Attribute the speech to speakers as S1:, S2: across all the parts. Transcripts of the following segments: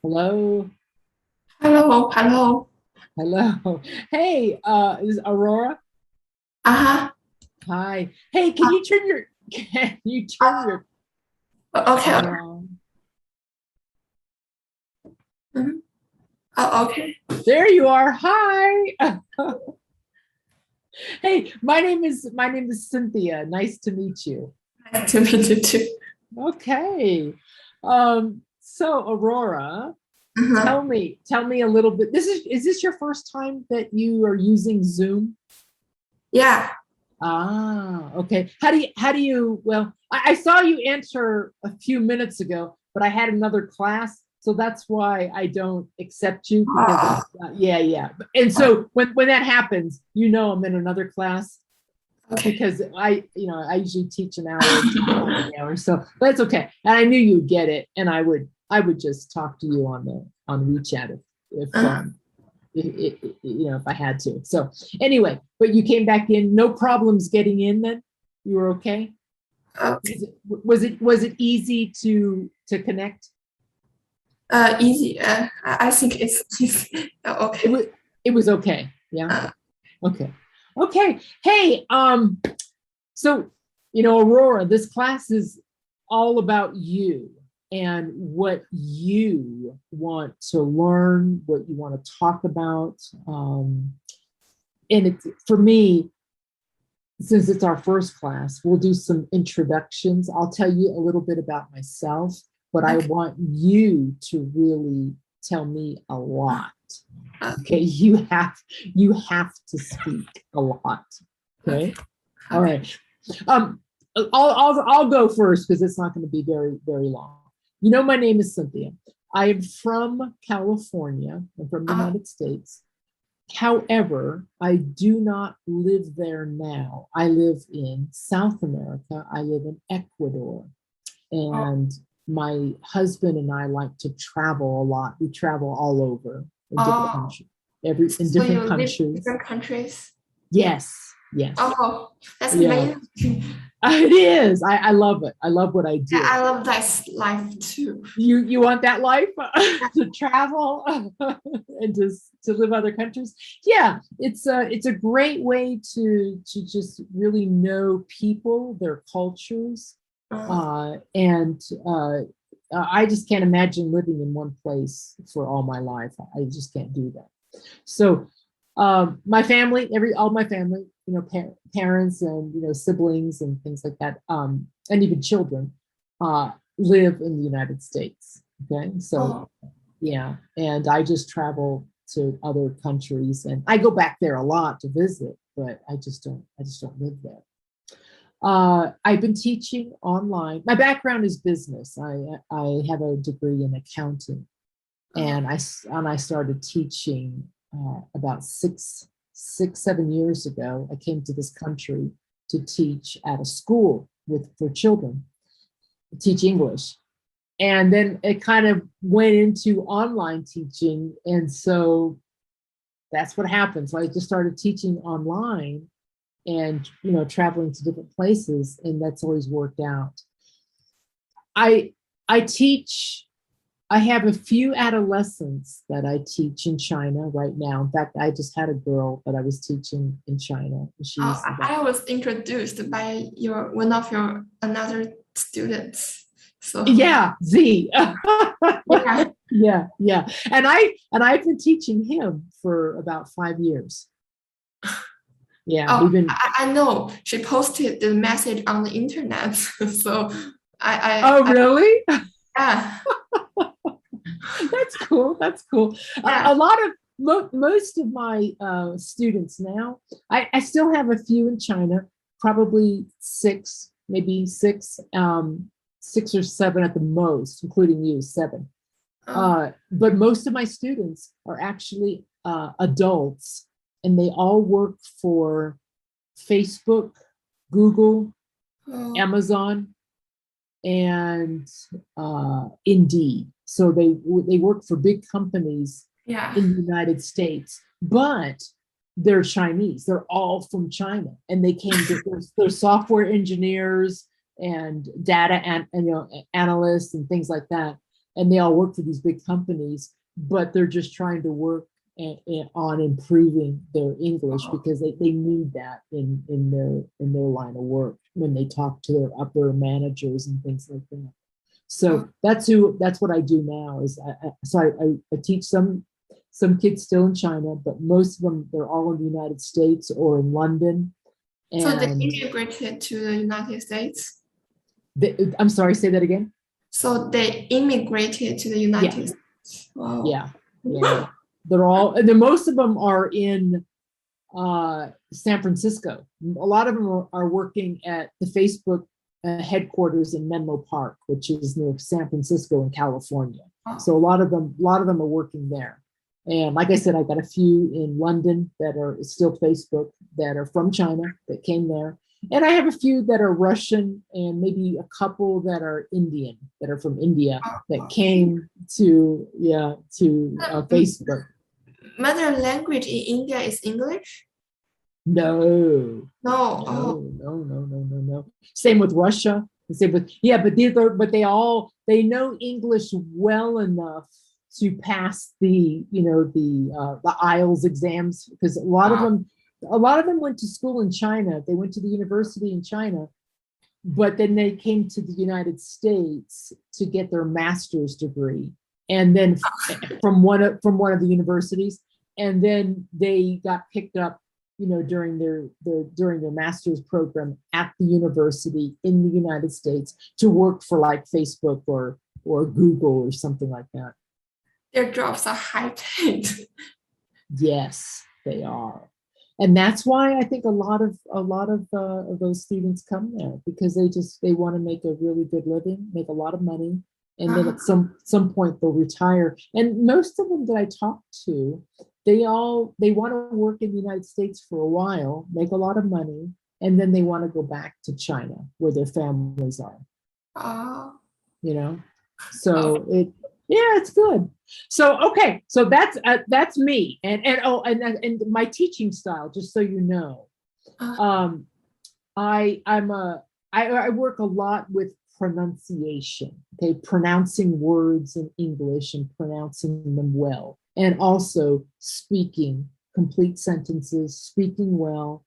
S1: Hello,
S2: Hello, hello.
S1: hello. Hey, is Aurora?
S2: Uh-huh.
S1: Hi. Hey, can you turn your can you turn your
S2: Okay, okay.
S1: uh,
S2: Mhm. Okay.
S1: there you are. Hi. Hey, my name is Cynthia. Nice to meet you.
S2: Nice to meet you too.
S1: Okay. So Aurora,
S2: Uh-huh.
S1: tell me a little bit. Is this your first time that you are using Zoom?
S2: Yeah.
S1: Ah, okay. Well, I saw you enter a few minutes ago, but I had another class, so that's why I don't accept you because
S2: Oh,
S1: yeah, yeah. And so when that happens, I'm in another class
S2: okay.
S1: because I usually teach an hour, sometimes the hour, so that's okay. And I knew you'd get it, and I would just talk to you on WeChat if
S2: Uh,
S1: if I had to. So anyway, but you came back in, no problems getting in then? You were okay?
S2: okay.
S1: Was it easy to connect?
S2: Easy. I think it's easy.
S1: It
S2: Okay.
S1: was it was okay. Yeah.
S2: Uh,
S1: Okay. Okay. Hey, so Aurora, this class is all about you and what you want to learn, what you want to talk about. And it's for me, since it's our first class, we'll do some introductions. I'll tell you a little bit about myself, but I
S2: okay.
S1: want you to really tell me a lot. Okay,
S2: Okay.
S1: you have to speak a lot.
S2: Okay.
S1: Okay, all
S2: Okay.
S1: right. Um, I'll go first because it's not going to be very very long. My name is Cynthia. I am from California. I'm from the
S2: Uh,
S1: United States. However, I do not live there now. I live in South America. I live in Ecuador.
S2: oh,
S1: And my husband and I like to travel a lot. We travel all over in different
S2: oh.
S1: countries, every in
S2: So you
S1: different
S2: live in
S1: countries.
S2: different countries?
S1: Yes, yes.
S2: Oh, that's
S1: Yeah.
S2: amazing.
S1: It is. I love it. I love what I
S2: Yeah,
S1: do.
S2: I love that life too.
S1: You want that life to travel and to live other countries? Yeah, it's a great way to just really know people, their cultures,
S2: Uh,
S1: and I just can't imagine living in one place for all my life. I just can't do that. So my family, all my family, parents and siblings and things like that, and even children, live in the United States. Okay, so
S2: oh,
S1: yeah, and I just travel to other countries, and I go back there a lot to visit, but I just don't live there. I've been teaching online. My background is business. I have a degree in accounting,
S2: oh,
S1: and I started teaching about 7 years ago. I came to this country to teach at a school for children, teach English, and then it kind of went into online teaching, and so that's what happened. So I just started teaching online, and traveling to different places, and that's always worked out. I teach. I have a few adolescents that I teach in China right now. In fact, I just had a girl that I was teaching in China.
S2: oh,
S1: She's about,
S2: I was introduced by your one of your another students. So
S1: yeah, Z.
S2: yeah.
S1: Yeah, yeah. And I've been teaching him for about 5 years. Yeah,
S2: Oh,
S1: we've been.
S2: I know. She posted the message on the internet. So
S1: Oh,
S2: I
S1: really?
S2: yeah,
S1: That's cool. That's cool. A
S2: yeah.
S1: lot of most of my students now, I still have a few in China, probably six, maybe six, 6 or 7 at the most, including you, 7.
S2: Oh,
S1: But most of my students are actually adults, and they all work for Facebook, Google,
S2: oh,
S1: Amazon, and Indeed. So they work for big companies
S2: yeah.
S1: in the United States, but they're Chinese. They're all from China, and they came to they're software engineers and data and analysts and things like that. and they all work for these big companies, but they're just trying to work on improving their English because they need that in their line of work when they talk to their upper managers and things like that. So that's what I do now. I teach some kids still in China, but most of them, they're all in the United States or in London. And
S2: So they immigrated to the United States.
S1: I'm sorry, say that again.
S2: So they immigrated to the United States. Wow.
S1: Yeah. They're all, and then most of them are in San Francisco. A lot of them are working at the Facebook headquarters in Menlo Park, which is near San Francisco in California. So a lot of them are working there. And like I said, I got a few in London that are still Facebook that are from China that came there. And I have a few that are Russian and maybe a couple that are Indian, that are from India, that came to Facebook.
S2: Mother language in India is English?
S1: No. Same with Russia. Same with, but they know English well enough to pass the IELTS exams, because a lot of them went to school in China. They went to the university in China, but then they came to the United States to get their master's degree, and then from one of the universities, and then they got picked up, during their master's program at the university in the United States to work for like Facebook or Google or something like that.
S2: Their jobs are high paid.
S1: Yes, they are. And that's why I think a lot of those students come there, because they want to make a really good living, make a lot of money, and then at some point they'll retire. And most of them that I talk to, they want to work in the United States for a while, make a lot of money, and then they want to go back to China where their families are. So it's good. So okay, so that's me, and my teaching style. Just so you know, I work a lot with pronunciation. Okay, pronouncing words in English and pronouncing them well, and also speaking complete sentences, speaking well,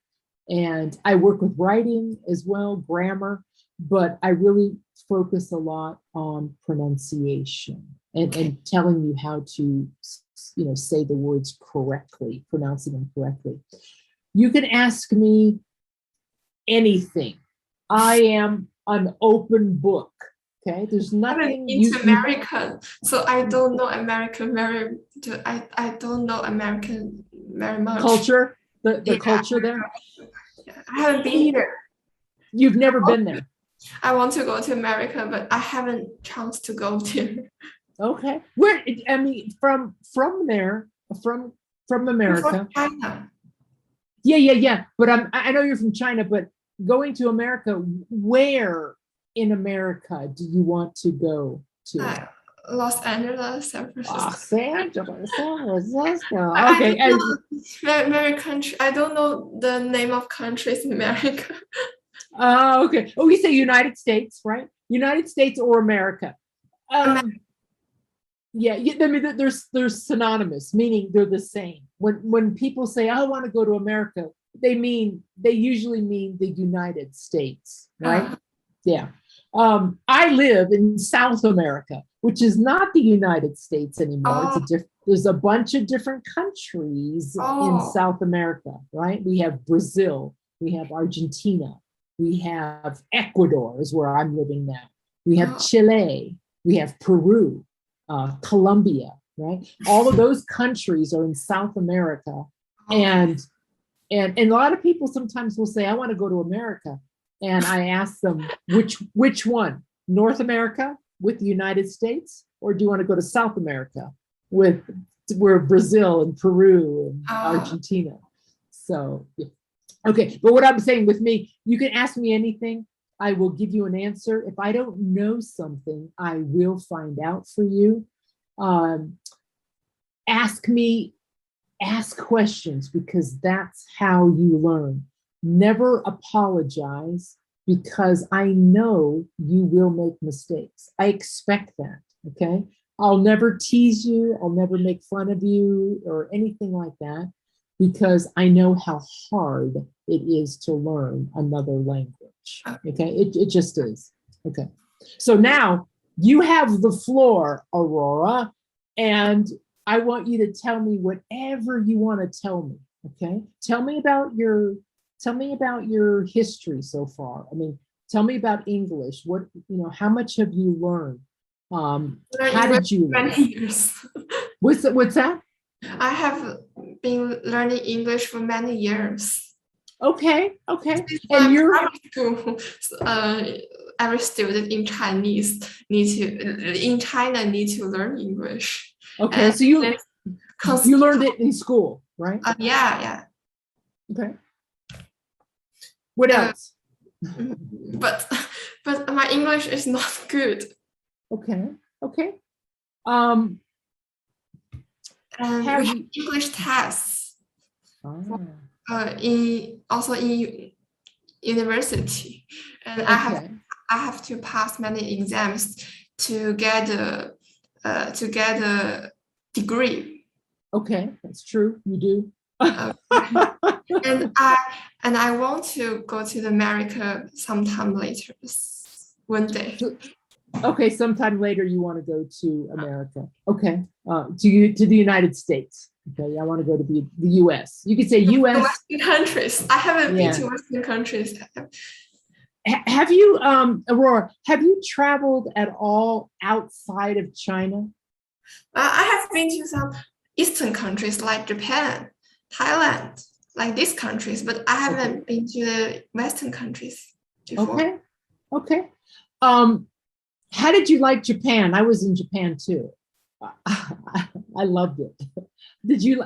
S1: and I work with writing as well, grammar, but I really focus a lot on pronunciation and telling you how to, say the words correctly, pronouncing them correctly. You can ask me anything. I am an open book. Okay, there's nothing.
S2: I'm American, so I don't know American very. I don't know American very much.
S1: Culture, the culture there.
S2: I haven't been there.
S1: You've never been there.
S2: I want to go to America, but I haven't chance to go there.
S1: Okay, from there, from America.
S2: From China.
S1: Yeah. But I know you're from China, but going to America, where in America do you want to go to?
S2: Los Angeles, San Francisco.
S1: Los Angeles, San Francisco.
S2: Okay. Very country. I don't know the name of countries in America.
S1: Oh, okay. Oh, we say United States, right? United States or America. Yeah, I mean, there's synonymous, meaning they're the same. When people say, I want to go to America, they usually mean the United States, right? Yeah. I live in South America, which is not the United States anymore. There's a bunch of different countries in South America, right? We have Brazil, we have Argentina, we have Ecuador is where I'm living now. We have Chile, we have Peru, Colombia, right? All of those countries are in South America. And a lot of people sometimes will say, I want to go to America. And I ask them, which one? North America with the United States? Or do you want to go to South America where Brazil and Peru and Argentina? So, yeah. Okay, but what I'm saying with me, you can ask me anything. I will give you an answer. If I don't know something, I will find out for you. Ask questions, because that's how you learn. Never apologize, because I know you will make mistakes. I expect that. Okay. I'll never tease you. I'll never make fun of you or anything like that because I know how hard it is to learn another language. Okay. It just is. Okay. So now you have the floor, Aurora, and I want you to tell me whatever you want to tell me. Okay. Tell me about your history so far. I mean, tell me about English. How much have you learned? How did you learn?
S2: Many years.
S1: What's that?
S2: I have been learning English for many years.
S1: Okay.
S2: And you're school, every student in China need to learn English.
S1: Okay, so you learned it in school, right?
S2: Yeah.
S1: Okay. What else?
S2: But my English is not good.
S1: Okay.
S2: And we have English tests. In university, and I have to pass many exams to get a degree.
S1: Okay, that's true. You do.
S2: And I want to go to America sometime later, one day.
S1: Okay, sometime later you want to go to America. Okay, to the United States. Okay, I want to go to the U.S. You could say U.S.
S2: Western countries. I haven't been to Western countries.
S1: Have you, Aurora? Have you traveled at all outside of China?
S2: I have been to some Eastern countries like Japan, Thailand, like these countries, but I haven't been to the Western countries before.
S1: Okay. How did you like Japan? I was in Japan too. I loved it.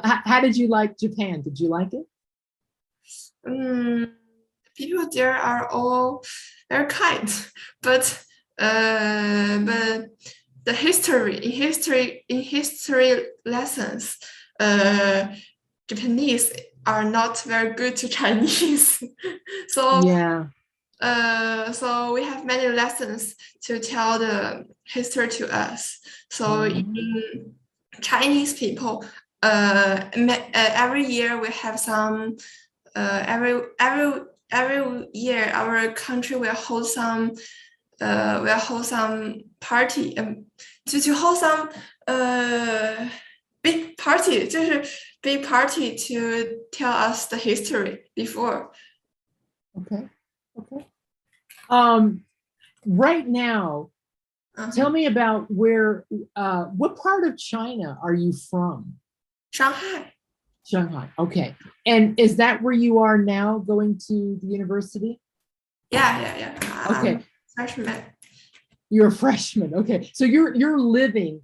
S1: How did you like Japan? Did you like it?
S2: People there are all very kind, but the in history lessons, Japanese are not very good to Chinese. So so we have many lessons to tell the history to us. So in Chinese people, every year we have some. Every year our country will hold some party, to hold some big party, 就是 big party to tell us the history before.
S1: Okay. Right now, tell me about what part of China are you from?
S2: Shanghai.
S1: Okay. And is that where you are now, going to the university?
S2: Yeah.
S1: Okay.
S2: I'm a freshman.
S1: You're a freshman. Okay. So you're living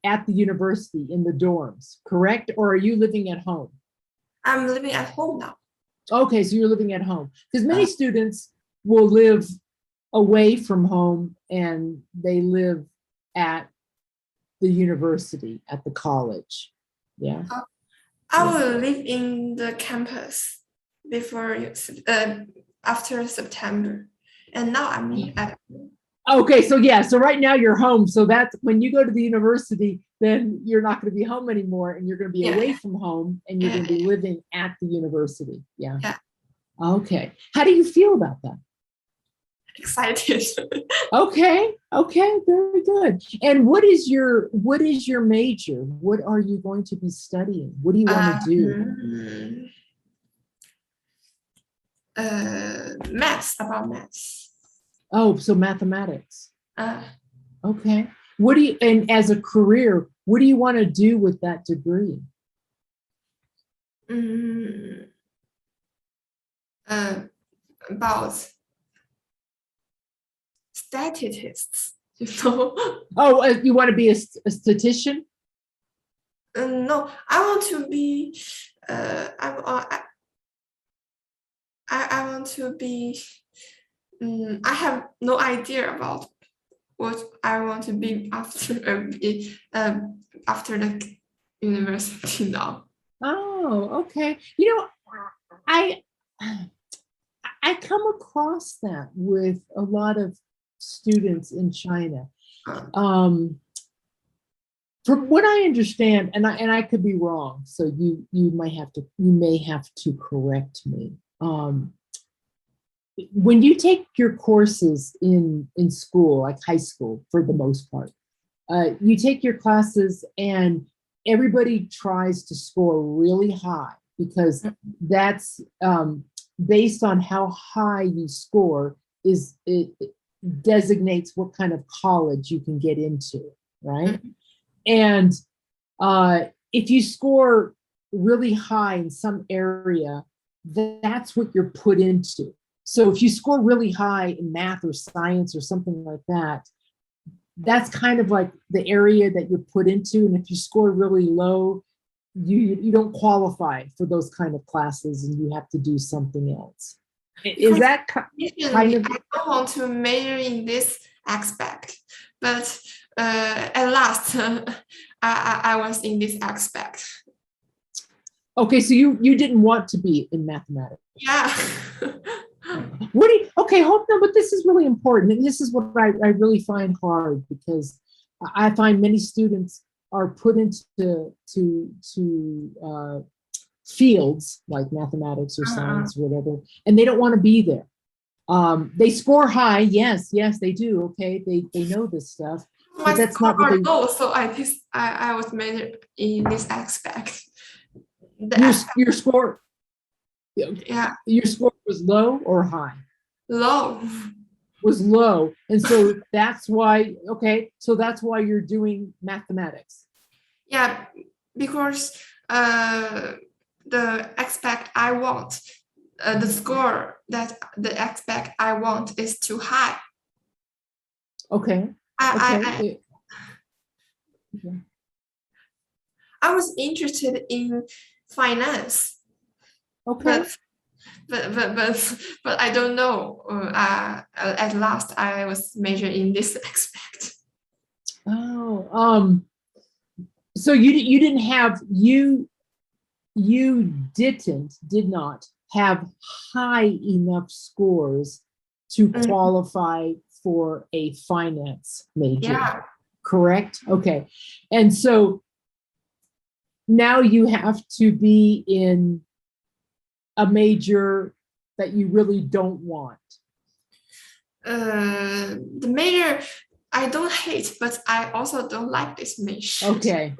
S1: at the university in the dorms, correct? Or are you living at home?
S2: I'm living at home now.
S1: Okay, so you're living at home. Because many students will live away from home and they live at the university, at the college. Yeah.
S2: I will live in the campus after September, and now I'm at home.
S1: Okay, so right now you're home. So that's when you go to the university, then you're not going to be home anymore, and you're going to be away from home, and you're going to be living at the university. Yeah. Okay. How do you feel about that?
S2: Excited.
S1: Okay, very good. And what is your major? What are you going to be studying? What do you want to do?
S2: About maths.
S1: Oh, so mathematics. Okay. And as a career, what do you want to do with that degree?
S2: About statistics,
S1: Oh, you want to be a statistician?
S2: No, I want to be. I want to be. I have no idea about what I want to be after the university now.
S1: Oh, okay. I come across that with a lot of students in China. um, from what I understand, and I could be wrong, so you may have to correct me. When you take your courses in school, like high school, for the most part, you take your classes and everybody tries to score really high because that's based on how high you score it designates what kind of college you can get into, right? And if you score really high in some area, that's what you're put into. So if you score really high in math or science or something like that, that's kind of like the area that you're put into. And if you score really low, you don't qualify for those kind of classes and you have to do something else. Is that kind of?
S2: I don't want to major in this aspect, but at last I was in this aspect.
S1: Okay, so you didn't want to be in mathematics.
S2: Yeah.
S1: What do you, okay, hold on, but this is really important. And this is what I really find hard because I find many students are put into fields like mathematics or science or whatever, and they don't want to be there. They score high, yes, they do. Okay, they know this stuff, but that's not what they.
S2: Low, so I was major in this aspect.
S1: Your score.
S2: Yeah.
S1: Your score was low or high?
S2: Low.
S1: Was low, and so that's why. Okay, so that's why you're doing mathematics.
S2: Yeah, because the aspect I want, the score that the aspect I want is too high.
S1: Okay.
S2: I was interested in finance.
S1: Okay.
S2: But I don't know. At last, I was majored in this aspect.
S1: Oh, so you did not have high enough scores to qualify for a finance major.
S2: Yeah.
S1: Correct? Okay. And so now you have to be in a major that you really don't want.
S2: The major I don't hate, but I also don't like this major.
S1: Okay.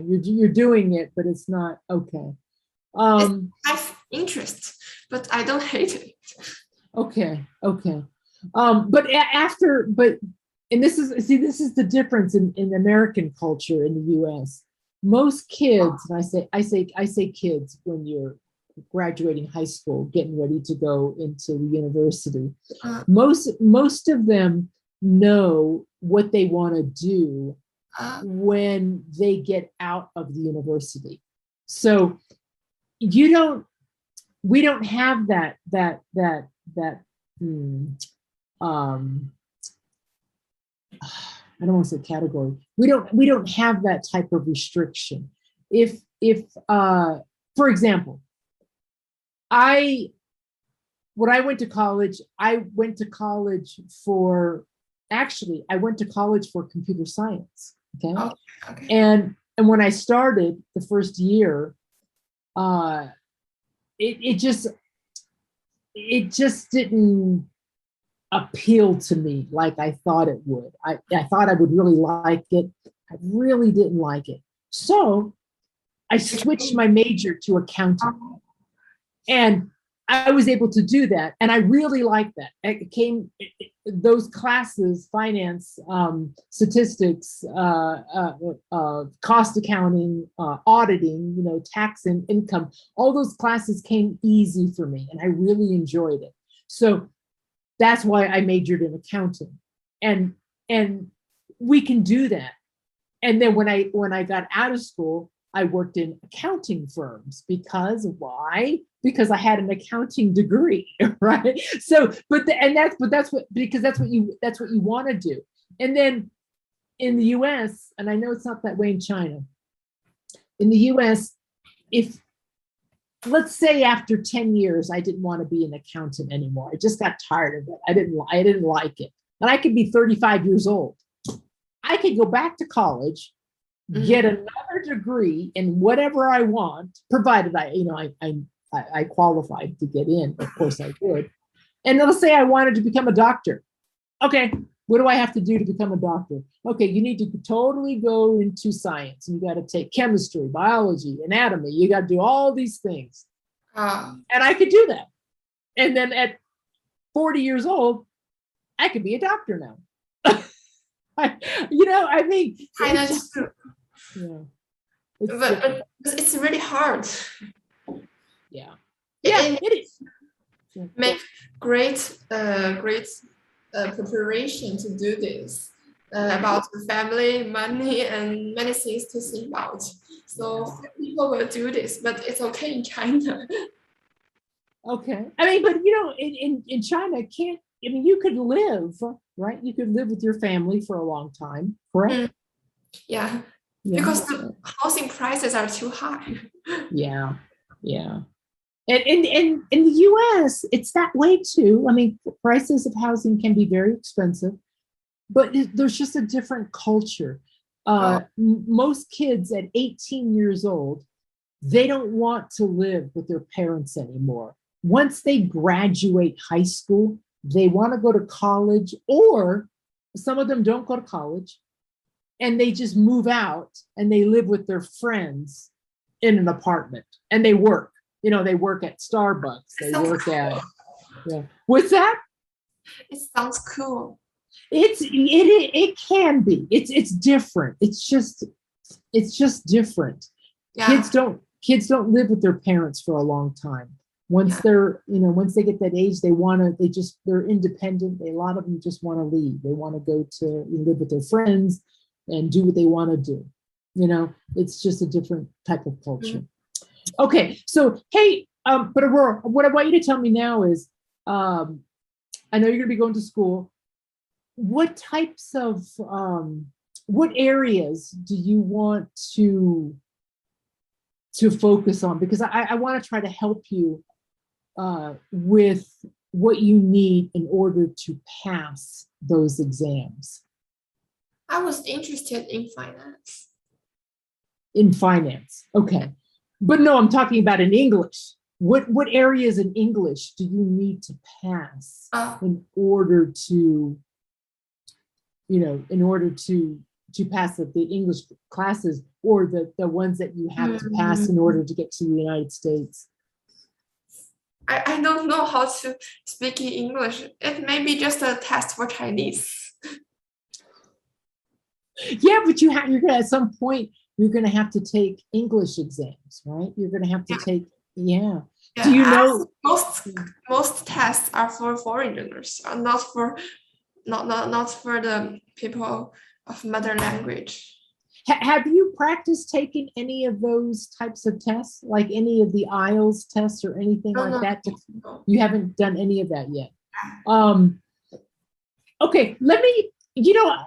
S1: You're doing it, but it's not okay.
S2: I have interest, but I don't hate it.
S1: Okay. And this is the difference in American culture in the US. Most kids, and I say kids when you're graduating high school, getting ready to go into the university. Most of them know what they want to do when they get out of the university. So we don't have that I don't want to say category. We don't have that type of restriction. If for example, when I went to college, I went to college for computer science. Okay. And when I started the first year, it just didn't appeal to me like I thought it would. I thought I would really like it. I really didn't like it. So I switched my major to accounting. And I was able to do that. And I really liked that. Those classes, finance, statistics, cost accounting, auditing, tax and income, all those classes came easy for me. And I really enjoyed it. So that's why I majored in accounting. And we can do that. And then when I got out of school, I worked in accounting firms because why? Because I had an accounting degree, right? So, that's what you want to do. And then in the US, and I know it's not that way in China, in the US, if let's say after 10 years, I didn't want to be an accountant anymore. I just got tired of it. I didn't like it. And I could be 35 years old. I could go back to college, get another degree in whatever I want, provided I qualified to get in. Of course I would. And let's say I wanted to become a doctor. Okay, what do I have to do to become a doctor? Okay, you need to totally go into science. You got to take chemistry, biology, anatomy. You got to do all these things. And I could do that. And then at 40 years old, I could be a doctor now. I mean,
S2: kind of true.
S1: yeah.
S2: But it's really hard.
S1: Yeah.
S2: It
S1: is.
S2: Make great preparation to do this about the family, money, and many things to think about. So people will do this, but it's okay in China.
S1: Okay. I mean, but in China, you could live, right? You could live with your family for a long time, correct?
S2: Yeah. Because the housing prices are too high.
S1: Yeah. And in the US, it's that way too. I mean, prices of housing can be very expensive, but there's just a different culture. Most kids at 18 years old, they don't want to live with their parents anymore. Once they graduate high school, they want to go to college, or some of them don't go to college and they just move out and they live with their friends in an apartment and they work. They work at Starbucks. They work at, what's that?
S2: It sounds cool.
S1: It can be. It's different. It's just different.
S2: Yeah.
S1: Kids don't live with their parents for a long time. Once once they get that age, they're independent. A lot of them just want to leave. They want to go to live with their friends and do what they want to do. It's just a different type of culture. Okay, so hey, but Aurora, what I want you to tell me now is, I know you're going to be going to school. What types of, what areas do you want to focus on? Because I want to try to help you with what you need in order to pass those exams.
S2: I was interested in finance.
S1: In finance, okay. But no, I'm talking about in English. What areas in English do you need to pass in order to, pass the English classes, or the ones that you have to pass in order to get to the United States?
S2: I don't know how to speak in English. It may be just a test for Chinese.
S1: Yeah, but you're gonna, at some point, you're gonna have to take English exams, right? You're gonna have to take,
S2: Yeah,
S1: do you know
S2: most tests are for foreigners, not for the people of mother language.
S1: Have you practiced taking any of those types of tests, like any of the IELTS tests or anything like that?
S2: No.
S1: You haven't done any of that yet. Okay, let me,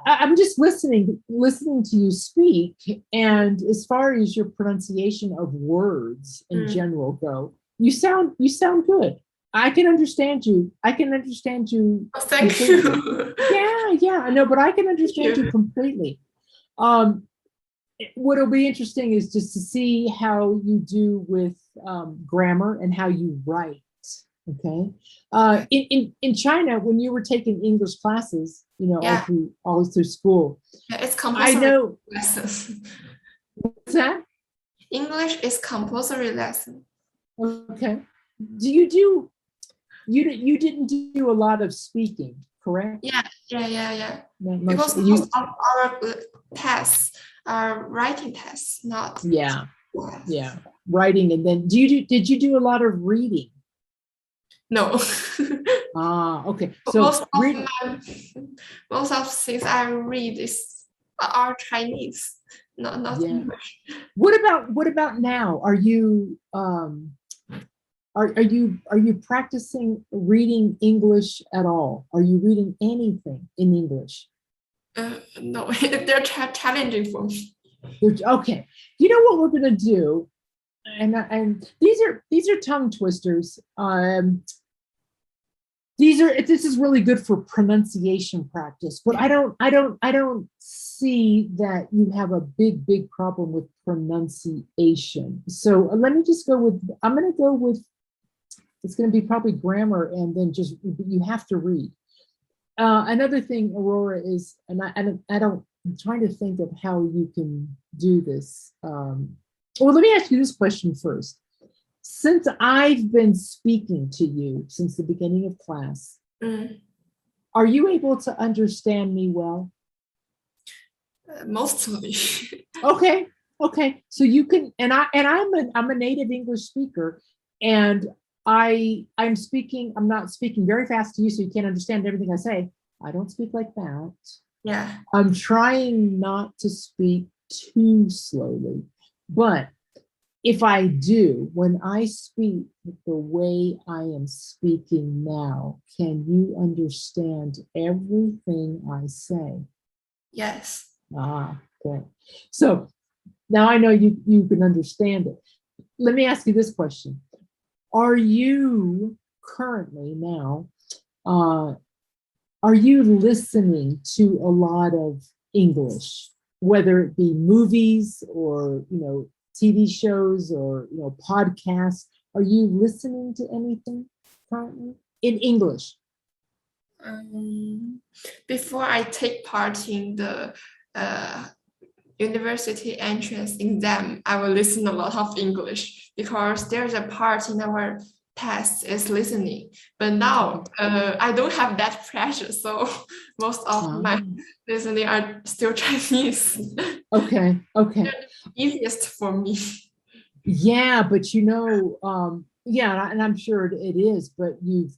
S1: I'm just listening to you speak, and as far as your pronunciation of words in general go, you sound good. I can understand you.
S2: Oh, thank you.
S1: Yeah, I know, but I can understand you completely. What'll be interesting is just to see how you do with grammar and how you write. Okay. In China, when you were taking English classes, all through school.
S2: Yeah, it's compulsory.
S1: I know.
S2: Lessons.
S1: What's that?
S2: English is compulsory lesson.
S1: Okay. You didn't do a lot of speaking, correct?
S2: Yeah.
S1: Not much.
S2: Because most of our tests are writing tests, not.
S1: Yeah. Writing, and then did you do a lot of reading?
S2: No.
S1: Okay. So
S2: most of things I read are Chinese, not English.
S1: What about now? Are you are you practicing reading English at all? Are you reading anything in English?
S2: No, they're challenging for me.
S1: Okay. You know what we're gonna do? And these are tongue twisters. this is really good for pronunciation practice, but I don't see that you have a big problem with pronunciation. So let me just go with, I'm going to go with, it's going to be probably grammar, and then just, you have to read. Another thing, Aurora, is, and I'm trying to think of how you can do this. Well, let me ask you this question first. Since I've been speaking to you since the beginning of class, are you able to understand me well?
S2: Mostly.
S1: Okay. So you can, and I'm a native English speaker, and I'm not speaking very fast to you, so you can't understand everything I say. I don't speak like that.
S2: Yeah.
S1: I'm trying not to speak too slowly, but if I do, when I speak the way I am speaking now, can you understand everything I say?
S2: Yes.
S1: Okay. So now I know you can understand it. Let me ask you this question. Are you currently now, are you listening to a lot of English, whether it be movies or, TV shows or, podcasts? Are you listening to anything currently in English?
S2: Before I take part in the university entrance exam, I will listen a lot of English, because there's a part in our test is listening. But now I don't have that pressure, so most of my listening are still Chinese.
S1: Okay.
S2: Easiest for me.
S1: Yeah, but yeah, and I'm sure it is, but you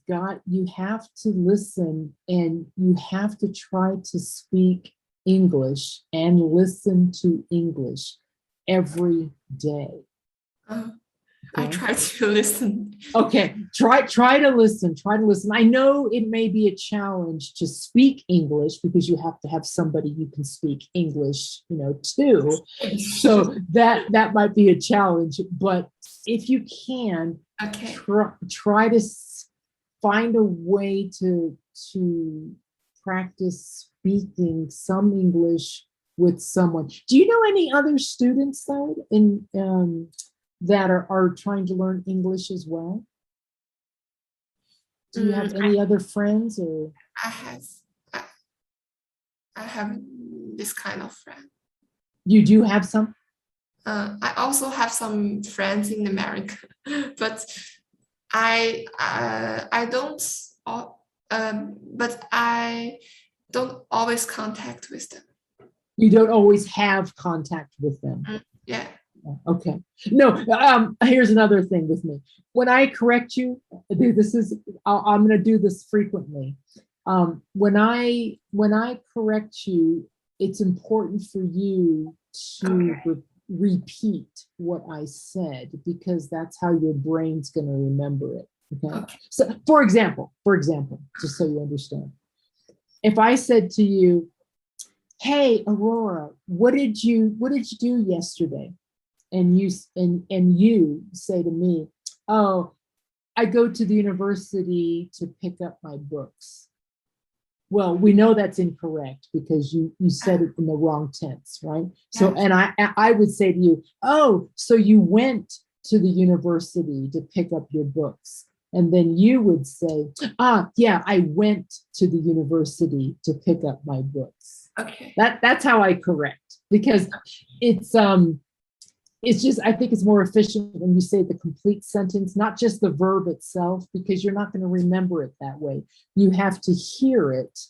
S1: have to listen, and you have to try to speak English and listen to English every day.
S2: I try to listen.
S1: Okay, try to listen. I know it may be a challenge to speak English, because you have to have somebody you can speak English, too. So that might be a challenge. But if you can, try to find a way to practice speaking some English with someone. Do you know any other students though that are trying to learn English as well? Do you have any other friends? Or
S2: I have this kind of friend.
S1: You do have some?
S2: I also have some friends in America, but I don't. But I don't always contact with them.
S1: You don't always have contact with them.
S2: Yeah.
S1: Okay. No, here's another thing with me. When I correct you, I'm going to do this frequently. When I correct you, it's important for you to repeat what I said, because that's how your brain's going to remember it. Okay. So, for example, just so you understand, if I said to you, "Hey, Aurora, what did you do yesterday?" And you say to me, "Oh, I go to the university to pick up my books." Well, we know that's incorrect, because you said it in the wrong tense, right? So, and I would say to you, "Oh, so you went to the university to pick up your books." And then you would say, "Yeah, I went to the university to pick up my books."
S2: Okay.
S1: That's how I correct, because it's just, I think it's more efficient when you say the complete sentence, not just the verb itself, because you're not going to remember it that way. You have to hear it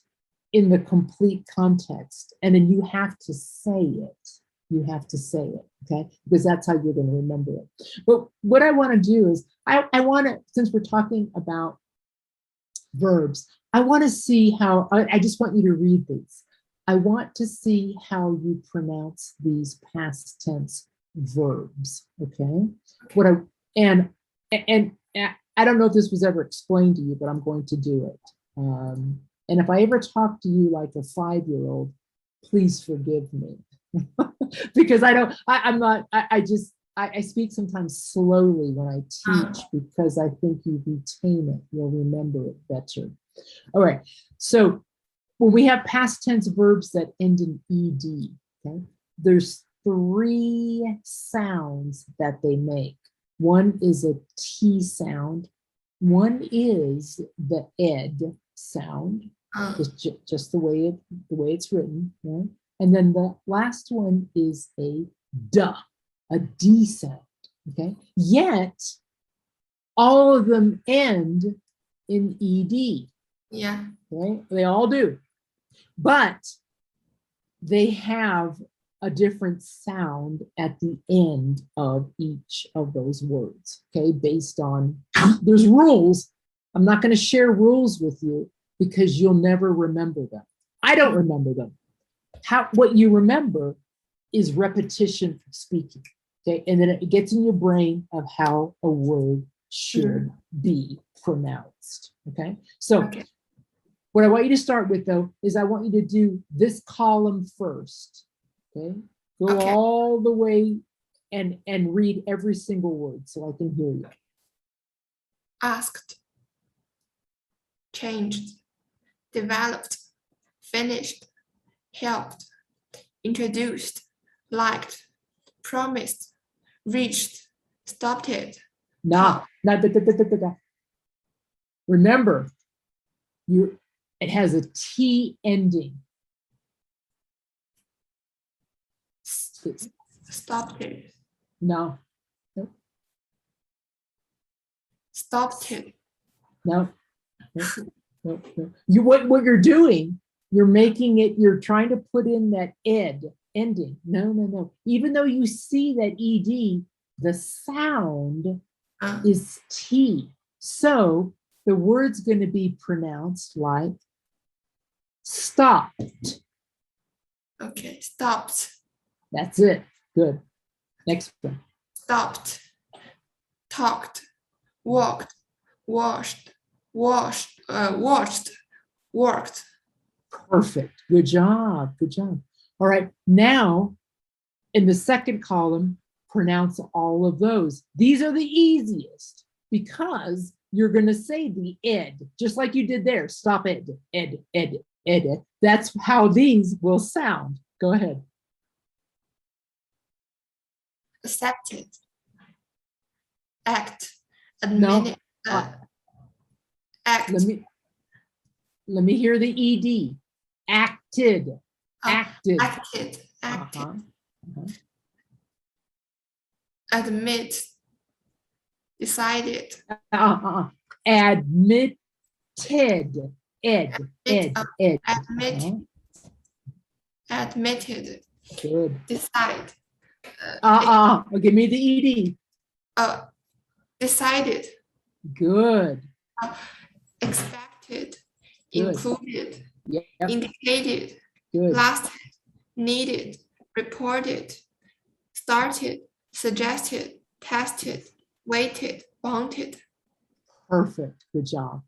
S1: in the complete context, and then you have to say it. Okay? Because that's how you're going to remember it. But what I want to do is, I want to, since we're talking about verbs, I want to see how, I just want you to read these. I want to see how you pronounce these past tense verbs. Okay. And I don't know if this was ever explained to you, but I'm going to do it. And if I ever talk to you like a 5-year-old, please forgive me. Because I speak sometimes slowly when I teach, because I think you retain it, you'll remember it better. All right. So when we have past tense verbs that end in ed, okay, there's 3 sounds that they make. One is a T sound. One is the ed sound, just the way it's written. Right? And then the last one is a duh, a D sound. Okay. Yet all of them end in ed.
S2: Yeah.
S1: Right? They all do. But they have a different sound at the end of each of those words, okay? Based on, there's rules. I'm not going to share rules with you because you'll never remember them. I don't remember them. What you remember is repetition from speaking, okay? And then it gets in your brain of how a word should be pronounced, okay? So what I want you to start with, though, is I want you to do this column first, okay? Go all the way and read every single word so I can hear you.
S2: Asked, changed, developed, finished, helped, introduced, liked, promised, reached, stopped it.
S1: Nah. Remember, it has a T ending.
S2: Stopped it.
S1: No.
S2: Stopped it.
S1: No. What you're doing, you're making it, you're trying to put in that ed ending. No. Even though you see that ed, the sound is T. So the word's going to be pronounced like stopped.
S2: Okay, stopped.
S1: That's it. Good. Next one.
S2: Stopped, talked, walked, washed, watched, worked.
S1: Perfect. Good job. Good job. All right. Now, in the second column, pronounce all of those. These are the easiest because you're going to say the ed, just like you did there. Stop ed. That's how these will sound. Go ahead.
S2: Accepted, act, admitted, act.
S1: Let me hear the ed. Acted. Acted.
S2: Admit, decided.
S1: Admitted.
S2: Admitted.
S1: Good.
S2: Decide.
S1: Give me the ed.
S2: Decided.
S1: Good.
S2: Expected.
S1: Good.
S2: Included.
S1: Yep.
S2: Indicated.
S1: Good.
S2: Lasted. Needed. Reported. Started. Suggested. Tested. Waited. Wanted.
S1: Perfect. Good job.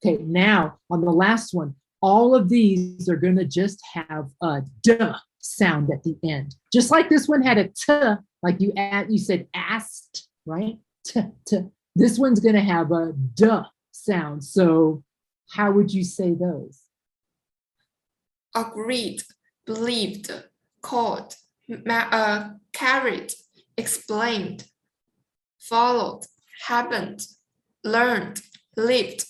S1: Okay, now on the last one, all of these are going to just have a duh sound at the end. Just like this one had a t, like you said asked, right? T. This one's going to have a duh sound. So how would you say those?
S2: Agreed, believed, called, carried, explained, followed, happened, learned, lived,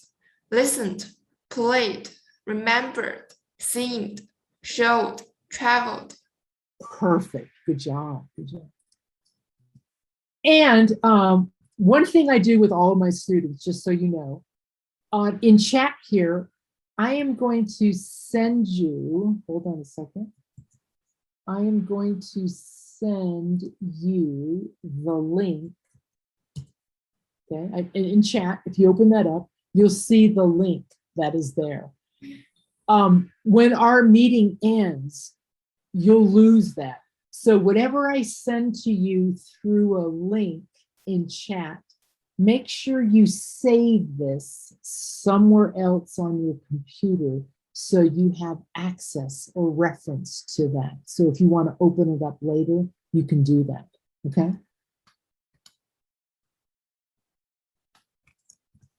S2: listened, played, remembered, seemed, showed, traveled. Perfect.
S1: Good job. Good job. And one thing I do with all of my students, just so you know, in chat here, I am going to send you, hold on a second. I am going to send you the link. Okay, in chat, if you open that up, you'll see the link that is there. When our meeting ends, you'll lose that. So whatever I send to you through a link in chat, make sure you save this somewhere else on your computer so you have access or reference to that. So if you want to open it up later, you can do that, okay?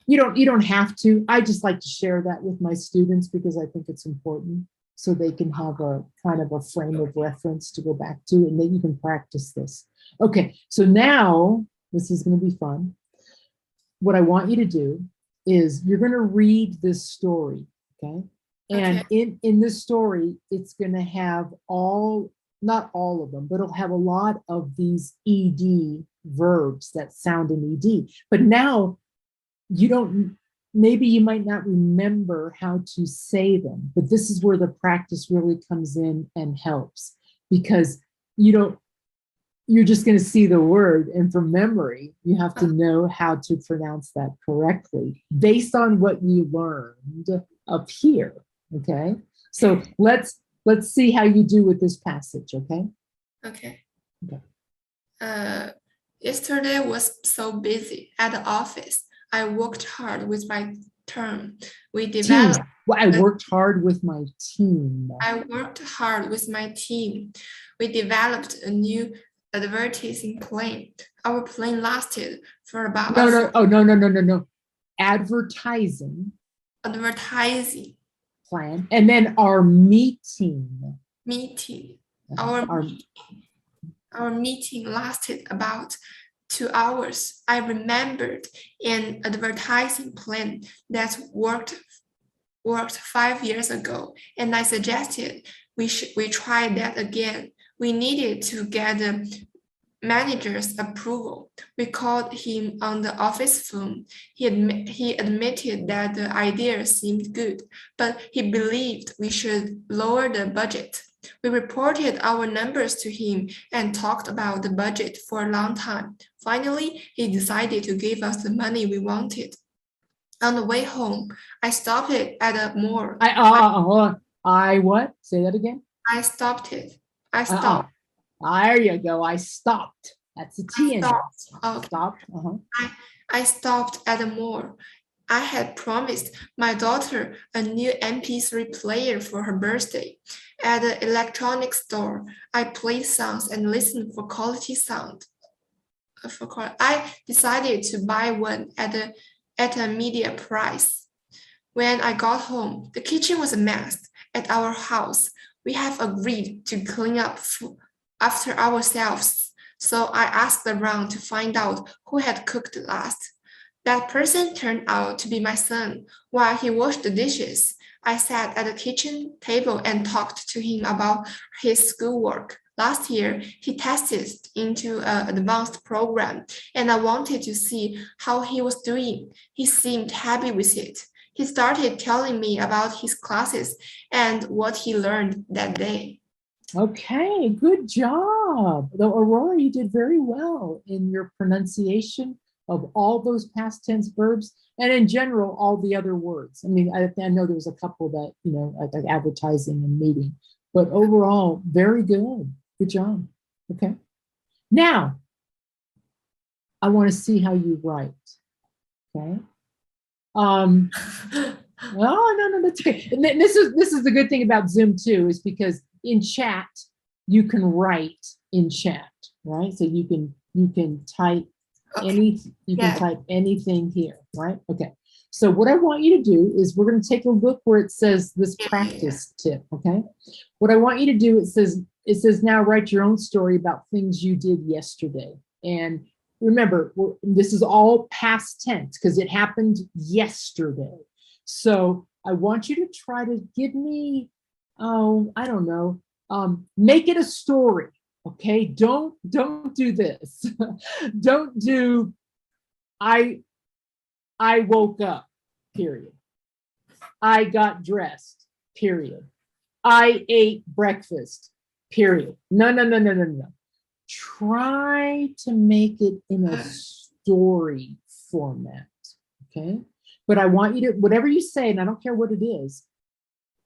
S1: You don't have to. I just like to share that with my students because I think it's important so they can have a kind of a frame of reference to go back to, and then you can practice this. Okay, so now this is going to be fun. What I want you to do is you're going to read this story, okay? And in this story, it's going to have not all of them, but it'll have a lot of these ed verbs that sound in ed. But now maybe you might not remember how to say them, but this is where the practice really comes in and helps, because you're just going to see the word, and from memory, you have to know how to pronounce that correctly based on what you learned up here. Okay, so let's see how you do with this passage. Okay.
S2: Okay. Yesterday was so busy at the office. I worked hard with my term. We developed.
S1: Well, I worked hard with my team.
S2: I worked hard with my team. We developed a new advertising plan. Our plan lasted for about
S1: no. Advertising plan, and then our meeting.
S2: Our meeting lasted about 2 hours. I remembered an advertising plan that worked 5 years ago, and I suggested we try that again. We needed to get the manager's approval. We called him on the office phone. He admitted that the idea seemed good, but he believed we should lower the budget. We reported our numbers to him and talked about the budget for a long time. Finally, he decided to give us the money we wanted. On the way home, I stopped it at a mall.
S1: I what? Say that again.
S2: I stopped it.
S1: There you go. I stopped. That's a T in it. Stopped.
S2: I stopped at the mall. I had promised my daughter a new MP3 player for her birthday. At the electronics store, I played songs and listened for quality sound. I decided to buy one at a media price. When I got home, the kitchen was a mess. At our house, we have agreed to clean up after ourselves. So I asked around to find out who had cooked last. That person turned out to be my son. While he washed the dishes, I sat at the kitchen table and talked to him about his schoolwork. Last year, he tested into an advanced program, and I wanted to see how he was doing. He seemed happy with it. He started telling me about his classes and what he learned that day.
S1: Okay, good job. Aurora, you did very well in your pronunciation of all those past tense verbs, and in general, all the other words. I mean, I know there was a couple that, like advertising and meeting, but overall, very good. Good job. Okay. Now, I want to see how you write. Okay. No, that's okay. And this is the good thing about Zoom too, is because in chat, you can write in chat, right? So you can type type anything here, right? Okay. So what I want you to do is we're going to take a look where it says this practice tip, okay? What I want you to do, it says now write your own story about things you did yesterday. And remember, this is all past tense because it happened yesterday. So I want you to try to give me, I don't know, make it a story. Okay, don't do this. Don't do I woke up, period. I got dressed, period. I ate breakfast, period. No. Try to make it in a story format, okay? But I want you to, whatever you say, and I don't care what it is,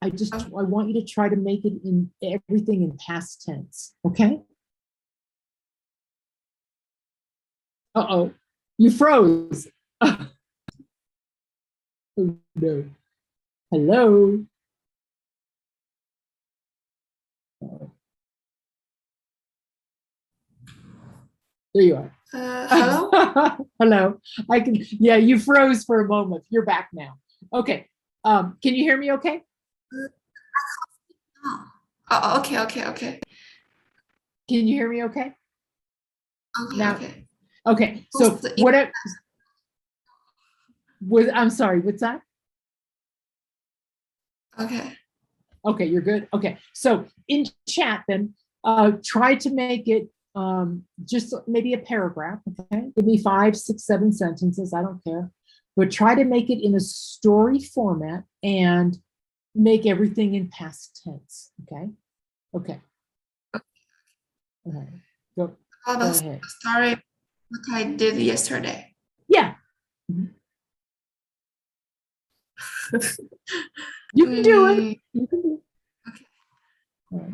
S1: I want you to try to make it in everything in past tense, okay? Uh-oh, you froze. Oh no. Hello. There you are.
S2: Hello?
S1: Hello. I can, yeah, you froze for a moment. You're back now. Okay. Can you hear me okay?
S2: Oh, okay, okay, okay.
S1: Can you hear me okay?
S2: Okay,
S1: Now,
S2: okay.
S1: okay. So
S2: What's the
S1: what I was, I'm sorry, what's that?
S2: okay.
S1: Okay, you're good. Okay. So in chat then, try to make it just maybe a paragraph, okay? Give me 5, 6, 7 sentences, I don't care. But try to make it in a story format and make everything in past tense, okay? Okay. All right. Go,
S2: Oh,
S1: go
S2: the
S1: ahead.
S2: story what I did yesterday.
S1: Yeah. Mhm. You can do it.
S2: Mm,
S1: You can do it.
S2: okay.
S1: All right.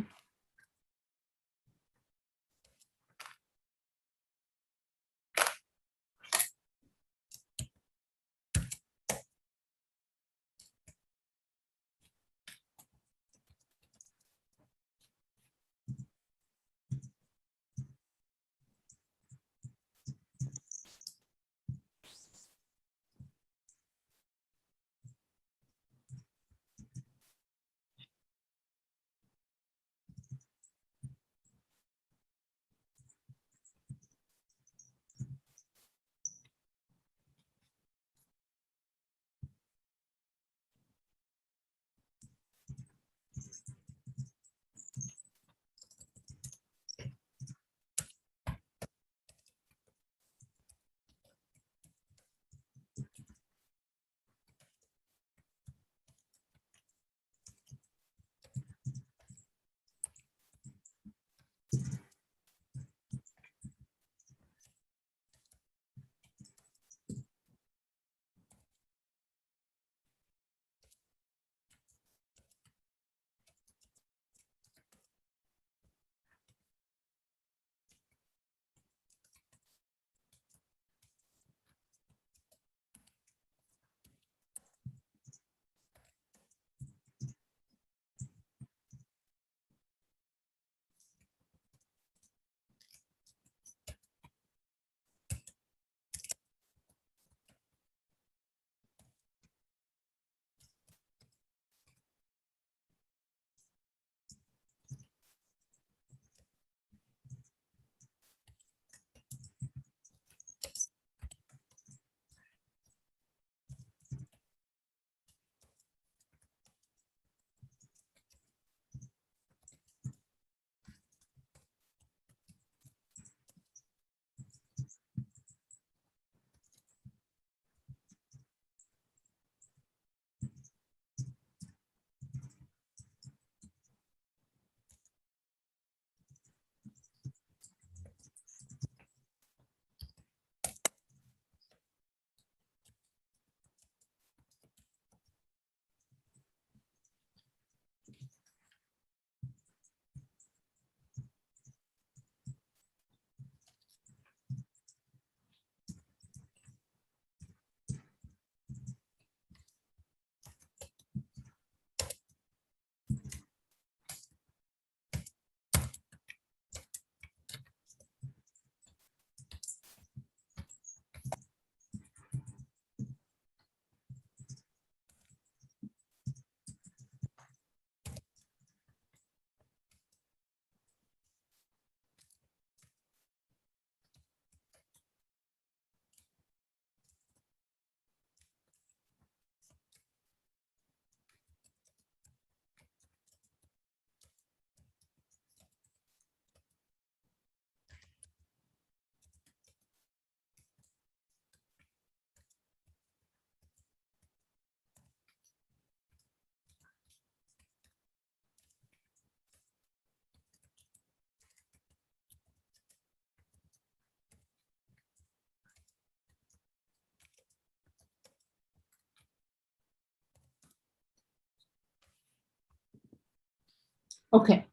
S1: Okay.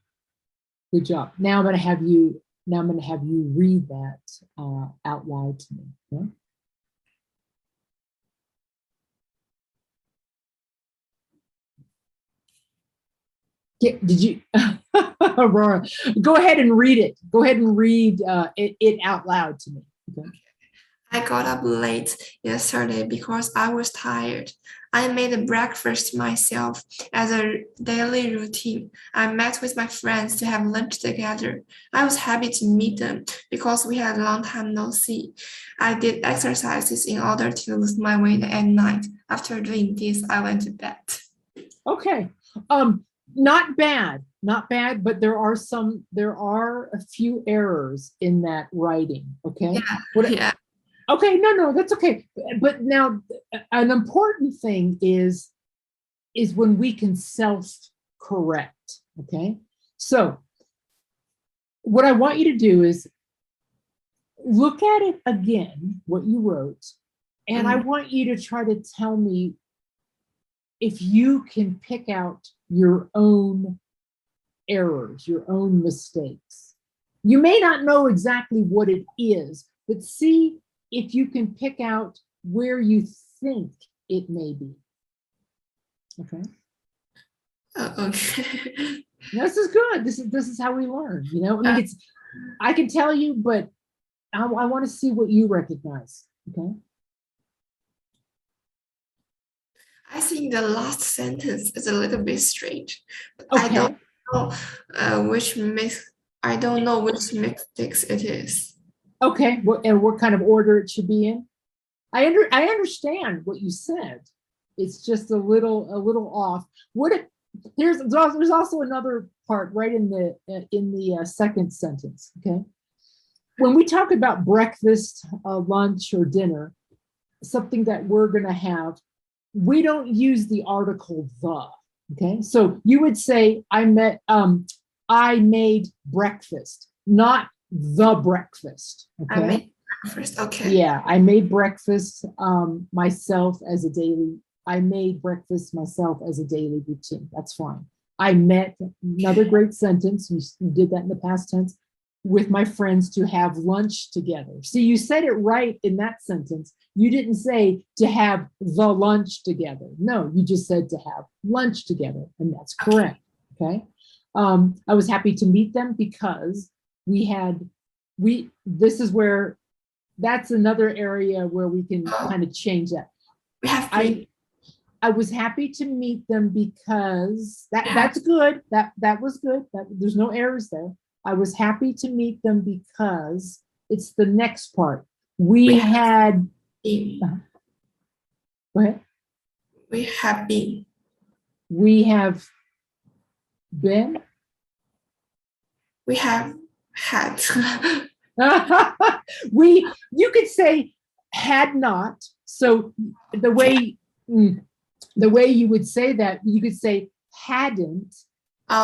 S1: Good job. Now I'm going to have you. Now I'm going to have you read that out loud to me. Okay? Did you, Aurora? Go ahead and read it. Go ahead and read it out loud to me. Okay.
S2: I got up late yesterday because I was tired. I made breakfast myself as a daily routine. I met with my friends to have lunch together. I was happy to meet them because we had a long time no see. I did exercises in order to lose my weight at night. After doing this, I went to bed.
S1: Okay. Not bad, not bad, but there are a few errors in that writing. Okay.
S2: Yeah.
S1: Okay, no, that's okay. But now an important thing is when we can self-correct. Okay. So what I want you to do is look at it again, what you wrote, and I want you to try to tell me if you can pick out your own errors, your own mistakes. You may not know exactly what it is, but see if you can pick out where you think it may be. Okay.
S2: Okay.
S1: This is good. This is how we learn. You know, I mean, I can tell you, but I want to see what you recognize. Okay.
S2: I think the last sentence is a little bit strange.
S1: Okay.
S2: I don't know I don't know which mistakes it is.
S1: Okay. And what kind of order it should be in? I understand what you said. It's just a little off. There's also another part right in the second sentence. Okay. When we talk about breakfast, lunch, or dinner, something that we're going to have, we don't use the article the. Okay. So you would say, I made breakfast, not the breakfast. Okay.
S2: I made breakfast. Okay.
S1: Yeah, I made breakfast myself as a daily. I made breakfast myself as a daily routine. That's fine. I met, another great sentence. You did that in the past tense, with my friends to have lunch together. See, you said it right in that sentence. You didn't say to have the lunch together. No, you just said to have lunch together, and that's correct. Okay. I was happy to meet them because this is where, that's another area where we can kind of change that.
S2: We have
S1: I was happy to meet them because that's good. That was good. There's no errors there. I was happy to meet them because it's the next part. We had
S2: been.
S1: Go ahead.
S2: We have been.
S1: We have been.
S2: We have had.
S1: You could say had not. So the way you would say that, you could say hadn't.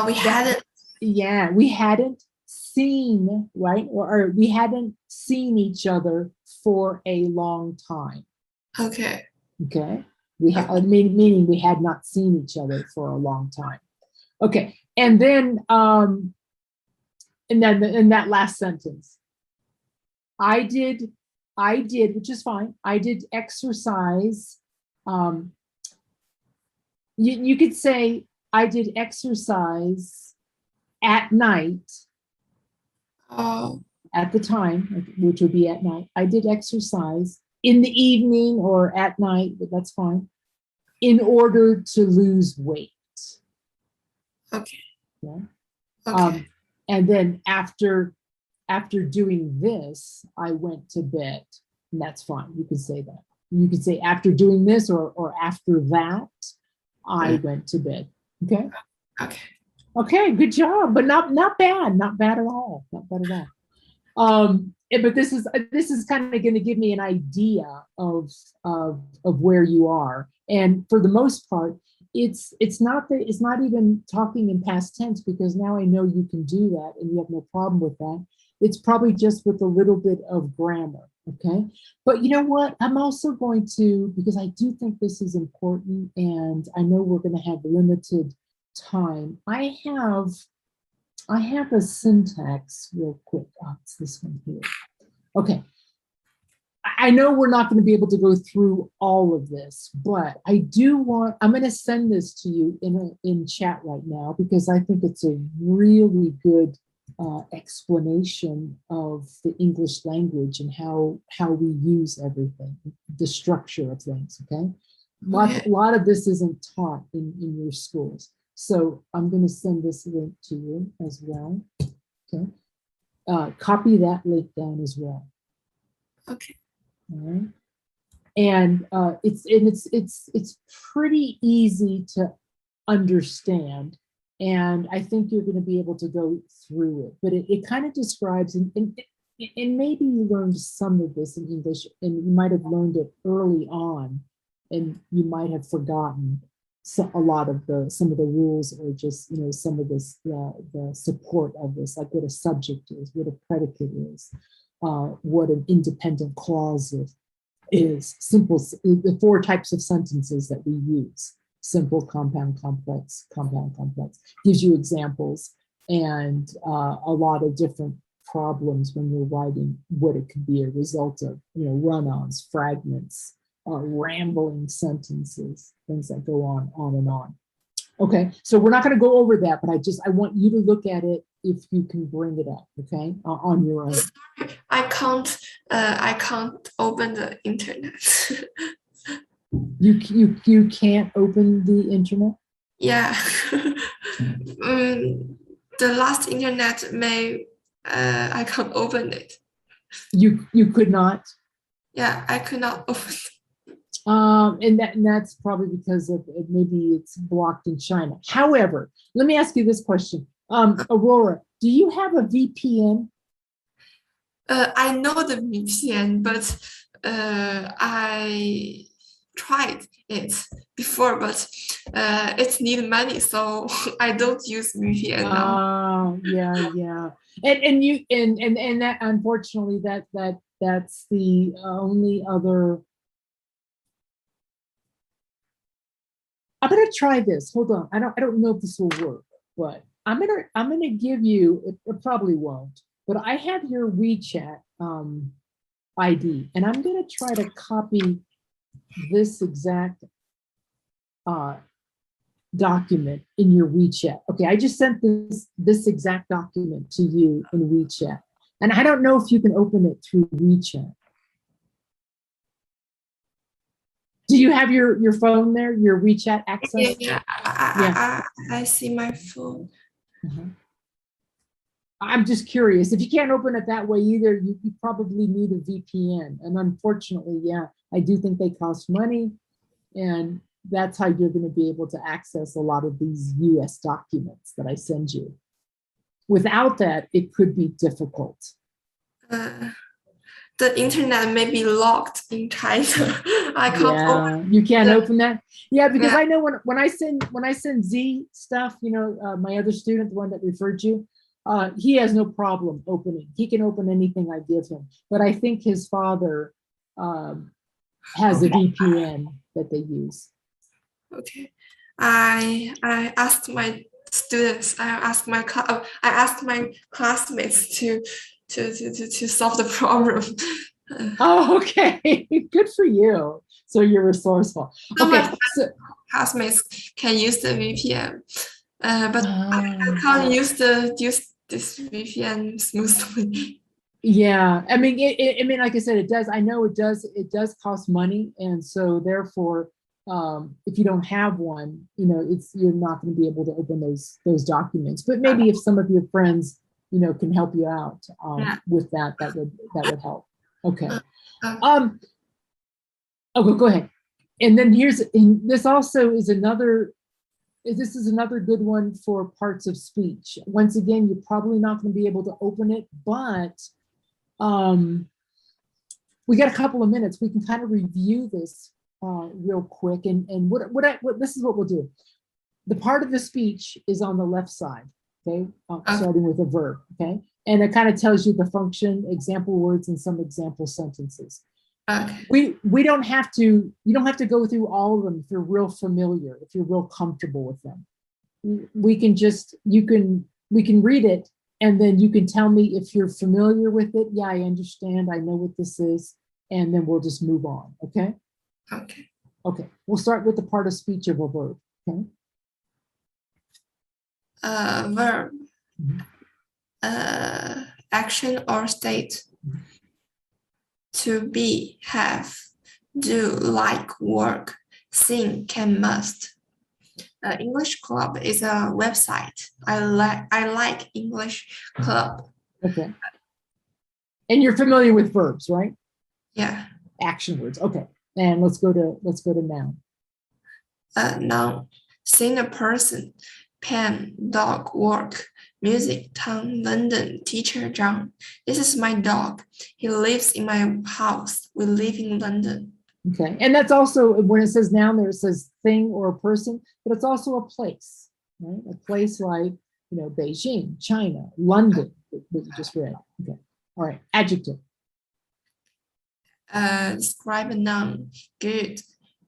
S2: We hadn't.
S1: Yeah, we hadn't seen, right? Or we hadn't seen each other for a long time.
S2: Okay.
S1: Okay. Meaning we had not seen each other for a long time. Okay. And then in that last sentence, I did, which is fine. I did exercise. You could say I did exercise at night. At the time, which would be at night. I did exercise in the evening or at night, but that's fine, in order to lose weight.
S2: Okay.
S1: Yeah.
S2: Okay.
S1: And then after doing this, I went to bed. And that's fine. You can say that. You could say after doing this or after that, I went to bed. Okay.
S2: Okay.
S1: Okay, good job, but not bad, not bad at all, not bad at all. But this is kind of going to give me an idea of where you are, and for the most part, it's not even talking in past tense, because now I know you can do that and you have no problem with that. It's probably just with a little bit of grammar. Okay, but you know what? I'm also going to, because I do think this is important, and I know we're going to have limited time. I have a syntax real quick. Oh, it's this one here. Okay. I know we're not going to be able to go through all of this, but I'm going to send this to you in chat right now, because I think it's a really good explanation of the English language and how we use everything, the structure of things, okay? A lot of this isn't taught in your schools. So I'm going to send this link to you as well, okay? Copy that link down as well.
S2: Okay.
S1: All right. And it's pretty easy to understand. And I think you're going to be able to go through it, but it kind of describes, and maybe you learned some of this in English, and you might have learned it early on, and you might have forgotten a lot of some of the rules, or just, you know, some of this, the support of this, like what a subject is, what a predicate is, what an independent clause is, the 4 types of sentences that we use. Simple, compound, complex, compound, complex. Gives you examples and a lot of different problems when you're writing what it could be a result of, you know, run-ons, fragments, rambling sentences, things that go on and on. Okay, so we're not going to go over that, but I want you to look at it if you can bring it up, okay, on your own.
S2: I can't open the internet.
S1: You can't open the internet?
S2: Yeah. The last internet I can't open it.
S1: You could not?
S2: Yeah, I could not open it.
S1: And that's probably because of maybe it's blocked in China. However, let me ask you this question. Aurora, do you have a VPN?
S2: I know the VPN, but I tried it before, but it needs money, so I don't use VPN now.
S1: Yeah. And that, unfortunately, that's the only other. I'm gonna try this. Hold on. I don't know if this will work, but I'm gonna give you. It probably won't, but I have your WeChat ID, and I'm gonna try to copy this exact document in your WeChat. Okay, I just sent this exact document to you in WeChat, and I don't know if you can open it through WeChat. Do you have your phone there, your WeChat access?
S2: Yeah. I see my phone.
S1: I'm just curious. If you can't open it that way either, you probably need a VPN. And unfortunately, yeah, I do think they cost money. And that's how you're going to be able to access a lot of these US documents that I send you. Without that, it could be difficult.
S2: The internet may be locked in China. I can't open.
S1: You can't open that. Yeah, because I know when I send Z stuff, you know, my other student, the one that referred you, he has no problem opening. He can open anything I give him. But I think his father has a VPN that they use.
S2: Okay, I asked my students. I asked my classmates to solve the problem.
S1: Oh, okay. Good for you. So you're resourceful. Okay.
S2: So classmates can use the VPN, but I can't use this VPN smoothly.
S1: Yeah, I mean, I mean, like I said, it does. I know it does. It does cost money, and so therefore, if you don't have one, you know, you're not going to be able to open those documents. But maybe if some of your friends, you know, can help you out with that would help. Okay. Okay, go ahead. And then this also is another. This is another good one for parts of speech. Once again, you're probably not going to be able to open it, but we got a couple of minutes. We can kind of review this real quick. And this is what we'll do. The part of the speech is on the left side, okay? Starting with a verb, okay? And it kind of tells you the function, example words, and some example sentences.
S2: Okay.
S1: You don't have to go through all of them if you're real familiar, if you're real comfortable with them. We can read it, and then you can tell me if you're familiar with it. Yeah, I understand. I know what this is. And then we'll just move on. Okay?
S2: Okay.
S1: Okay. We'll start with the part of speech of a verb. Okay?
S2: Verb. action or state. To be, have, do, like, work, sing, can, must. English Club is a website. I like English Club.
S1: Okay. And you're familiar with verbs, right?
S2: Yeah.
S1: Action words. Okay. And let's go to noun.
S2: Noun. Sing, a person. Pen, dog, work. Music, tongue, London, teacher, John. This is my dog. He lives in my house. We live in London.
S1: Okay. And that's also when it says noun there, it says thing or a person, but it's also a place, right? A place like, Beijing, China, London, that you just read. Okay. All right. Adjective.
S2: Describe a noun. Good.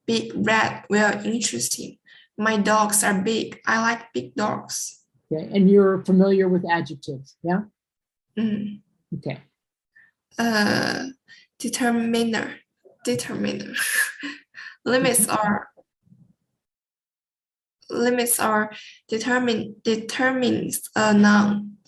S2: Big, red, well, interesting. My dogs are big. I like big dogs.
S1: Okay. And you're familiar with adjectives, yeah?
S2: Mm.
S1: Okay.
S2: Determiner. Limits are determines a noun.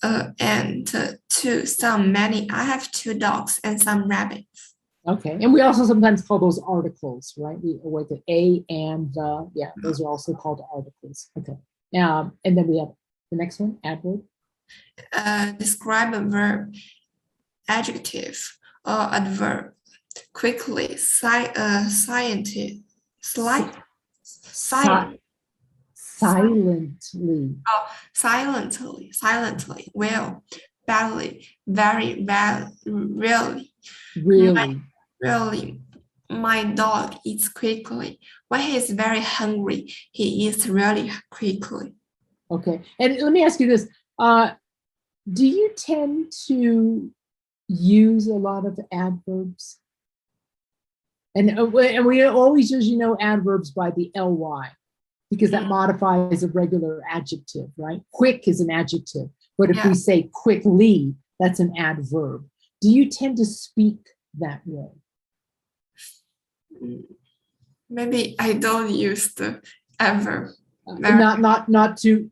S2: And two, some, many. I have 2 dogs and some rabbits.
S1: Okay. And we also sometimes call those articles, right? With the a and the, yeah, those are also called articles. Okay. And then we have the next one, adverb.
S2: Describe a verb, adjective, or adverb. Quickly, silently. Well, badly, very rarely. Really, my dog eats quickly. When he is very hungry, he eats really quickly.
S1: Okay. And let me ask you this. Do you tend to use a lot of adverbs? And we always use, adverbs by the ly, because that modifies a regular adjective, right? Quick is an adjective, but if we say quickly, that's an adverb. Do you tend to speak that way?
S2: Maybe I don't use the adverb.
S1: Not too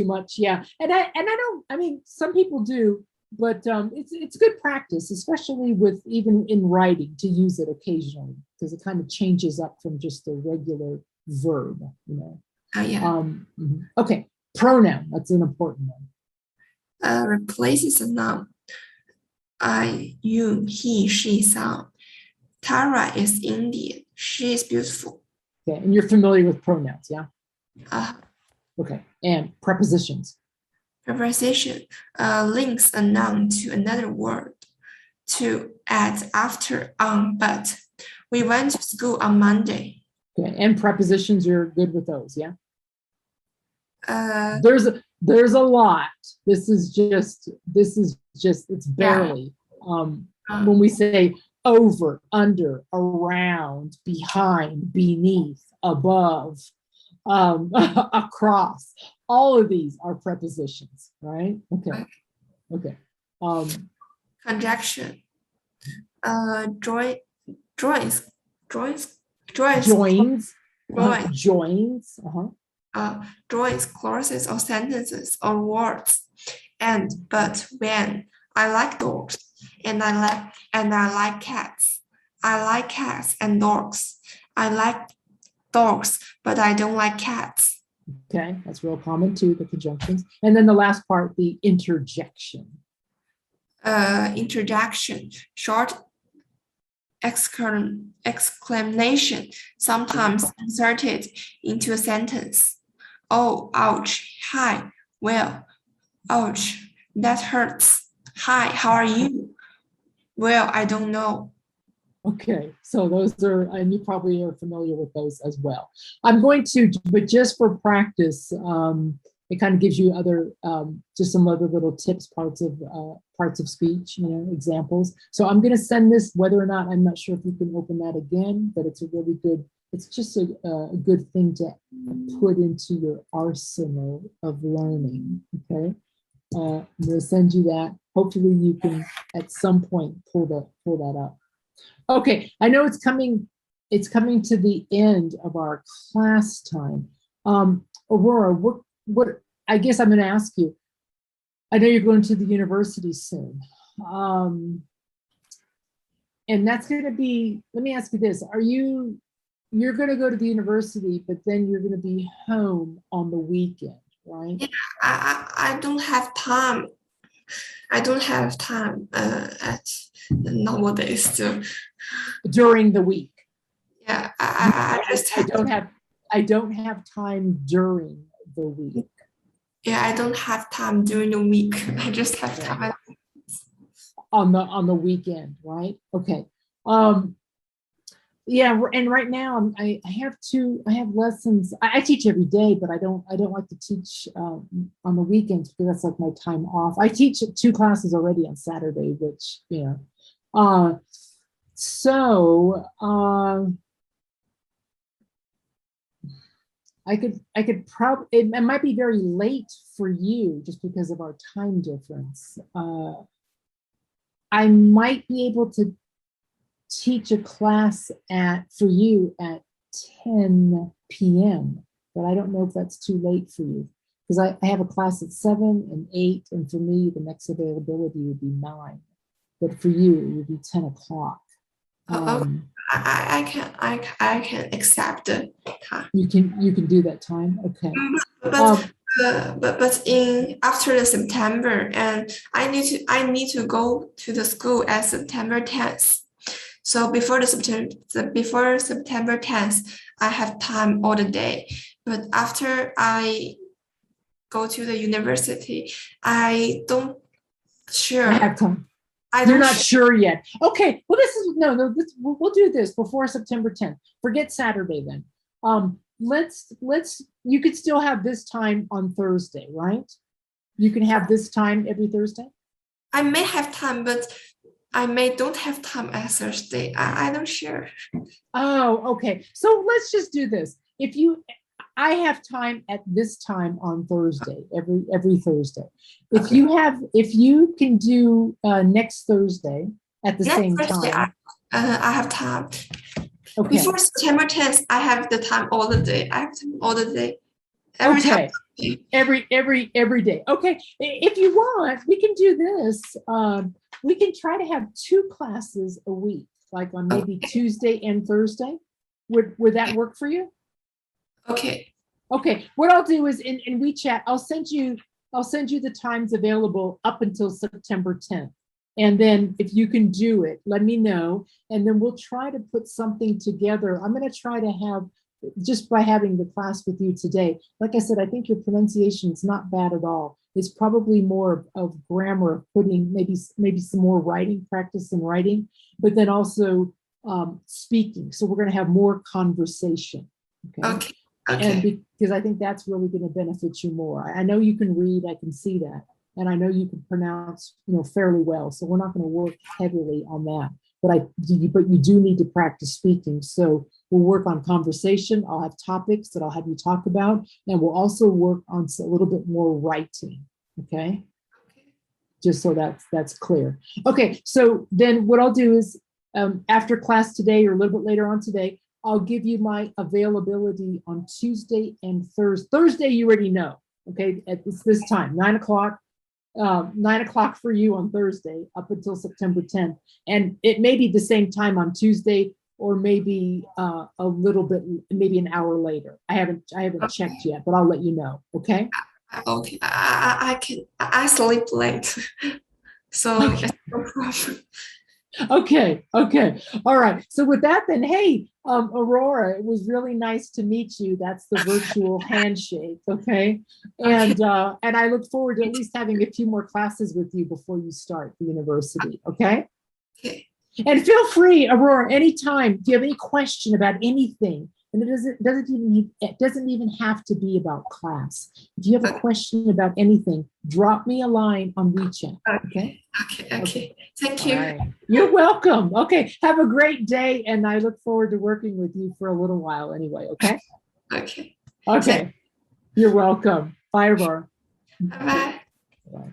S1: much, yeah. And I don't. I mean, some people do, but it's good practice, especially with even in writing, to use it occasionally, because it kind of changes up from just a regular verb,
S2: Oh, yeah.
S1: Okay, pronoun. That's an important one.
S2: Replaces a noun. I, you, he, she, some. Tara is Indian. She is beautiful.
S1: Okay, and you're familiar with pronouns, yeah?
S2: Uh,
S1: Okay, and prepositions.
S2: Preposition links a noun to another word. To, at, after, on, but. We went to school on Monday.
S1: Okay, and prepositions, you're good with those, yeah?
S2: Uh,
S1: there's a lot. This is just it's barely. When we say over, under, around, behind, beneath, above, across, all of these are prepositions, right? Okay.
S2: Conjunction. Joins. Joins clauses or sentences or words. And, but, when. I like dogs and I like cats. I like cats and dogs. I like dogs, but I don't like cats.
S1: Okay, that's real common too, the conjunctions. And then the last part, the interjection.
S2: Interjection, short exclamation, sometimes inserted into a sentence. Oh, ouch. Hi. Well, ouch. That hurts. Hi, how are you? Well, I don't know.
S1: Okay, so those are, and you probably are familiar with those as well. I'm going to, but just for practice, it kind of gives you other, just some other little tips, parts of speech, examples. So I'm going to send this, whether or not, I'm not sure if you can open that again, but it's a really good, it's just a good thing to put into your arsenal of learning, okay? I'm going to send you that. Hopefully you can, at some point, pull that up. Okay, I know it's coming to the end of our class time. Aurora, what I guess I'm going to ask you, I know you're going to the university soon. And that's going to be, let me ask you this. You're going to go to the university, but then you're going to be home on the weekend, right?
S2: Yeah, I don't have time. I don't have time at the normal days too.
S1: During the week.
S2: Yeah, I just
S1: I don't have time during the week.
S2: Yeah, I don't have time during the week. I just have time
S1: on the weekend, right? Okay. Yeah, and right now I have lessons. I teach every day, but I don't like to teach on the weekends because that's like my time off. I teach 2 classes already on Saturday, which I could probably, it might be very late for you just because of our time difference. I might be able to teach a class for you at 10 p.m., but I don't know if that's too late for you because I have a class at 7 and 8, and for me, the next availability would be 9, but for you, it would be 10 o'clock.
S2: I can accept the time.
S1: You can do that time, okay.
S2: But in after the September, and I need to go to the school at September 10th. So before September 10th, I have time all the day. But after I go to the university, I don't sure.
S1: I have time. You're not sure yet. Okay. Well, this is we'll do this before September 10th. Forget Saturday then. You could still have this time on Thursday, right? You can have this time every Thursday.
S2: I may have time, but I may don't have time at Thursday. I don't sure.
S1: Oh, okay. So let's just do this. I have time at this time on Thursday, every Thursday. If you can do next Thursday at the same time.
S2: I have time.
S1: Okay.
S2: Before September 10th, I have the time all the day. I have time all the day. Every time.
S1: Every day. Okay. If you want, we can do this. We can try to have 2 classes a week, like on maybe Tuesday and Thursday. Would that work for you?
S2: Okay.
S1: Okay. What I'll do is in WeChat, I'll send you the times available up until September 10th. And then if you can do it, let me know. And then we'll try to put something together. I'm going to try to have, just by having the class with you today, like I said, I think your pronunciation is not bad at all. It's probably more of grammar, putting maybe some more writing, practice in writing, but then also speaking. So we're going to have more conversation.
S2: Okay.
S1: And because I think that's really going to benefit you more. I know you can read, I can see that. And I know you can pronounce, fairly well. So we're not going to work heavily on that. But you do need to practice speaking. So we'll work on conversation. I'll have topics that I'll have you talk about. And we'll also work on a little bit more writing. Okay. Just so that's clear. Okay. So then what I'll do is after class today or a little bit later on today, I'll give you my availability on Tuesday and Thursday. Thursday, you already know. Okay. It's this time, 9 o'clock. 9 o'clock for you on Thursday up until September 10th. And it may be the same time on Tuesday, or maybe a little bit, maybe an hour later. I haven't checked yet, but I'll let you know. Okay.
S2: Okay. I sleep late. So
S1: okay.
S2: It's no problem.
S1: Okay. All right. So with that then, hey, Aurora, it was really nice to meet you. That's the virtual handshake. Okay. And I look forward to at least having a few more classes with you before you start the university. Okay.
S2: Okay.
S1: And feel free, Aurora, anytime. If you have any question about anything, and it doesn't even have to be about class. If you have a question about anything, drop me a line on WeChat. Okay.
S2: Okay. Thank you.
S1: Right. You're welcome. Okay. Have a great day, and I look forward to working with you for a little while anyway. Okay.
S2: Okay.
S1: Okay. You're welcome. Bye, Aurora.
S2: Bye.
S1: Bye.